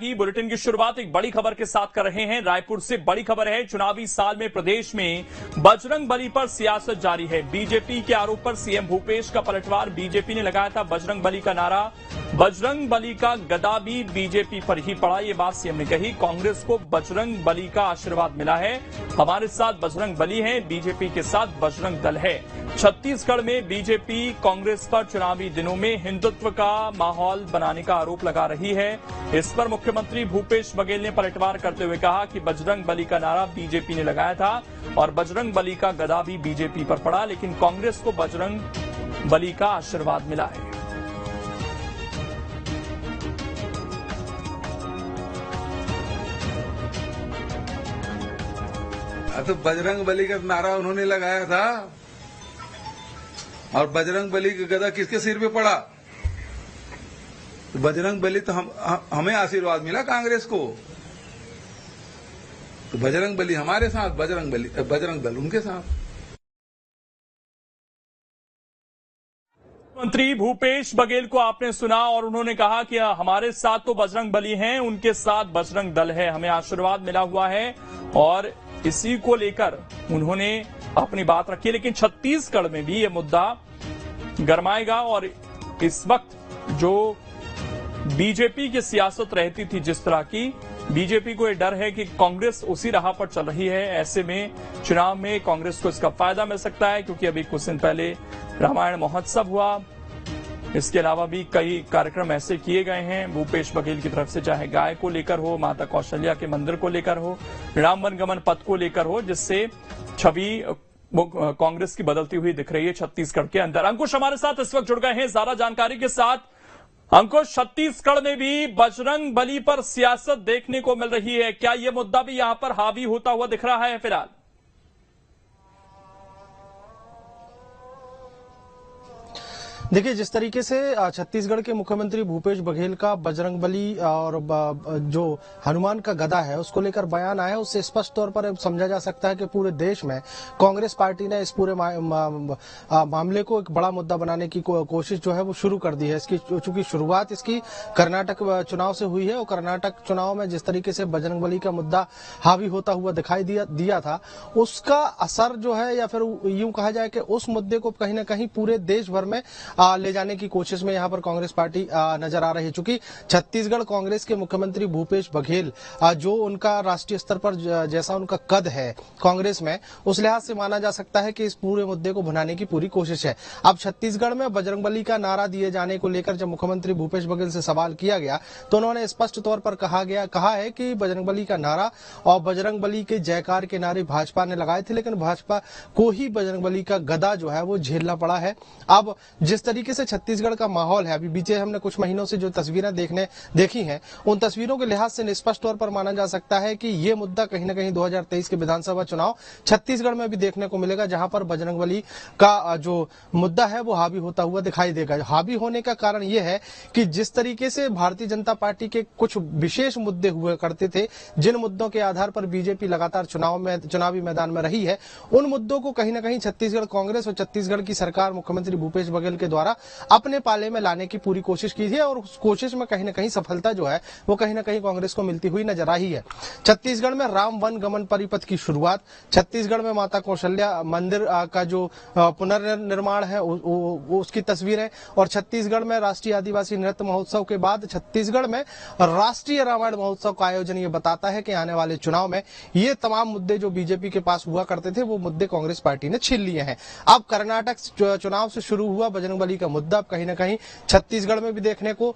की बुलेटिन की शुरुआत एक बड़ी खबर के साथ कर रहे हैं। रायपुर से बड़ी खबर है, चुनावी साल में प्रदेश में बजरंग बली पर सियासत जारी है। बीजेपी के आरोप पर सीएम भूपेश का पलटवार। बीजेपी ने लगाया था बजरंग बली का नारा, बजरंग बली का गदा भी बीजेपी पर ही पड़ा, ये बात सीएम ने कही। कांग्रेस को बजरंग बली का आशीर्वाद मिला है, हमारे साथ बजरंग बली है, बीजेपी के साथ बजरंग दल है। छत्तीसगढ़ में बीजेपी कांग्रेस पर चुनावी दिनों में हिंदुत्व का माहौल बनाने का आरोप लगा रही है। इस पर मुख्यमंत्री भूपेश बघेल ने पलटवार करते हुए कहा कि बजरंग बली का नारा बीजेपी ने लगाया था और बजरंग बली का गदा भी बीजेपी पर पड़ा, लेकिन कांग्रेस को बजरंग बली का आशीर्वाद मिला है। तो बजरंग बली का नारा उन्होंने लगाया था और बजरंग बली का गदा किसके सिर पे पड़ा? तो बजरंग बली तो हमें आशीर्वाद मिला कांग्रेस को, तो बजरंग बली हमारे साथ, बजरंग दल उनके साथ। मंत्री भूपेश बघेल को आपने सुना और उन्होंने कहा कि हमारे साथ तो बजरंग बली हैं, उनके साथ बजरंग दल है, हमें आशीर्वाद मिला हुआ है और इसी को लेकर उन्होंने अपनी बात रखी। लेकिन छत्तीसगढ़ में भी ये मुद्दा गरमाएगा और इस वक्त जो बीजेपी की सियासत रहती थी, जिस तरह की बीजेपी को यह डर है कि कांग्रेस उसी राह पर चल रही है, ऐसे में चुनाव में कांग्रेस को इसका फायदा मिल सकता है, क्योंकि अभी कुछ दिन पहले रामायण महोत्सव हुआ। इसके अलावा भी कई कार्यक्रम ऐसे किए गए हैं भूपेश बघेल की तरफ से, चाहे गाय को लेकर हो, माता कौशल्या के मंदिर को लेकर हो, राम वनगमन पथ को लेकर हो, जिससे छवि कांग्रेस की बदलती हुई दिख रही है छत्तीसगढ़ के अंदर। अंकुश हमारे साथ इस वक्त जुड़ गए हैं ज्यादा जानकारी के साथ। अंकुश, छत्तीसगढ़ में भी बजरंग बली पर सियासत देखने को मिल रही है, क्या यह मुद्दा भी यहां पर हावी होता हुआ दिख रहा है फिलहाल? देखिए, जिस तरीके से छत्तीसगढ़ के मुख्यमंत्री भूपेश बघेल का बजरंग बली और जो हनुमान का गदा है उसको लेकर बयान आया, उससे स्पष्ट तौर पर समझा जा सकता है कि पूरे देश में कांग्रेस पार्टी ने इस पूरे मामले को एक बड़ा मुद्दा बनाने की कोशिश जो है वो शुरू कर दी है। इसकी चूंकि शुरुआत इसकी कर्नाटक चुनाव से हुई है और कर्नाटक चुनाव में जिस तरीके से बजरंग बली का मुद्दा हावी होता हुआ दिखाई दिया था, उसका असर जो है, या फिर यूं कहा जाए कि उस मुद्दे को कहीं ना कहीं पूरे देश भर में ले जाने की कोशिश में यहां पर कांग्रेस पार्टी नजर आ रही है। चूंकि छत्तीसगढ़ कांग्रेस के मुख्यमंत्री भूपेश बघेल जो उनका राष्ट्रीय स्तर पर जैसा उनका कद है कांग्रेस में, उस लिहाज से माना जा सकता है कि इस पूरे मुद्दे को भुनाने की पूरी कोशिश है। अब छत्तीसगढ़ में बजरंगबली का नारा दिए जाने को लेकर जब मुख्यमंत्री भूपेश बघेल से सवाल किया गया तो उन्होंने स्पष्ट तौर पर कहा है कि बजरंगबली का नारा और बजरंगबली के जयकार के नारे भाजपा ने लगाए थे, लेकिन भाजपा को ही बजरंगबली का गदा जो है वो झेलना पड़ा है। अब जिस तरीके से छत्तीसगढ़ का माहौल है, अभी बीते हमने कुछ महीनों से जो तस्वीरें देखी हैं, उन तस्वीरों के लिहाज से स्पष्ट तौर पर माना जा सकता है कि ये मुद्दा कहीं न कहीं 2023 के विधानसभा चुनाव छत्तीसगढ़ में भी देखने को मिलेगा, जहां पर बजरंगबली का जो मुद्दा है वो हावी होता हुआ दिखाई देगा। हावी होने का कारण ये है कि जिस तरीके से भारतीय जनता पार्टी के कुछ विशेष मुद्दे हुआ करते थे, जिन मुद्दों के आधार पर बीजेपी लगातार चुनावी मैदान में रही है, उन मुद्दों को कहीं न कहीं छत्तीसगढ़ कांग्रेस और छत्तीसगढ़ की सरकार मुख्यमंत्री भूपेश बघेल के द्वारा अपने पाले में लाने की पूरी कोशिश की थी और उस कोशिश में कहीं न कहीं सफलता जो है वो कहीं न कहीं कांग्रेस को मिलती हुई नजर आई है। छत्तीसगढ़ में राम वन गमन परिपथ की शुरुआत, छत्तीसगढ़ में माता कौशल्या मंदिर का जो पुनर्निर्माण है उसकी तस्वीरें, और छत्तीसगढ़ में राष्ट्रीय आदिवासी नृत्य महोत्सव के बाद छत्तीसगढ़ में राष्ट्रीय रामायण महोत्सव का आयोजन ये बताता है कि आने वाले चुनाव में ये तमाम मुद्दे जो बीजेपी के पास हुआ करते थे वो मुद्दे कांग्रेस पार्टी ने छीन लिए हैं। अब कर्नाटक चुनाव से शुरू हुआ बजरंगबली का मुद्दा कहीं न कहीं छत्तीसगढ़ में भी देखने को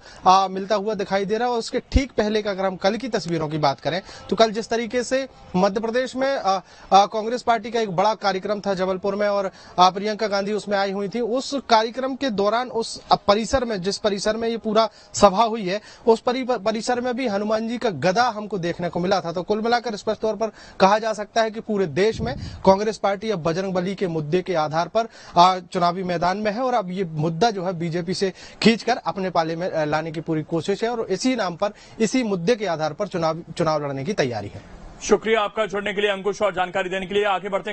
मिलता हुआ दिखाई दे रहा है। और उसके ठीक पहले का अगर हम कल की तस्वीरों की बात करें तो कल जिस तरीके से मध्य प्रदेश में कांग्रेस पार्टी का एक बड़ा कार्यक्रम था जबलपुर में और प्रियंका गांधी उसमें आई हुई थी, उस कार्यक्रम के दौरान उस परिसर में, जिस परिसर में ये पूरा सभा हुई है, उस परिसर में भी हनुमान जी का गदा हमको देखने को मिला था। तो कुल मिलाकर स्पष्ट तौर पर कहा जा सकता है कि पूरे देश में कांग्रेस पार्टी अब बजरंगबली के मुद्दे के आधार पर चुनावी मैदान में है और अब ये मुद्दा जो है बीजेपी से खींचकर अपने पाले में लाने की पूरी कोशिश है और इसी नाम पर, इसी मुद्दे के आधार पर चुनाव लड़ने की तैयारी है। शुक्रिया आपका जुड़ने के लिए अंकुश और जानकारी देने के लिए। आगे बढ़ते हैं।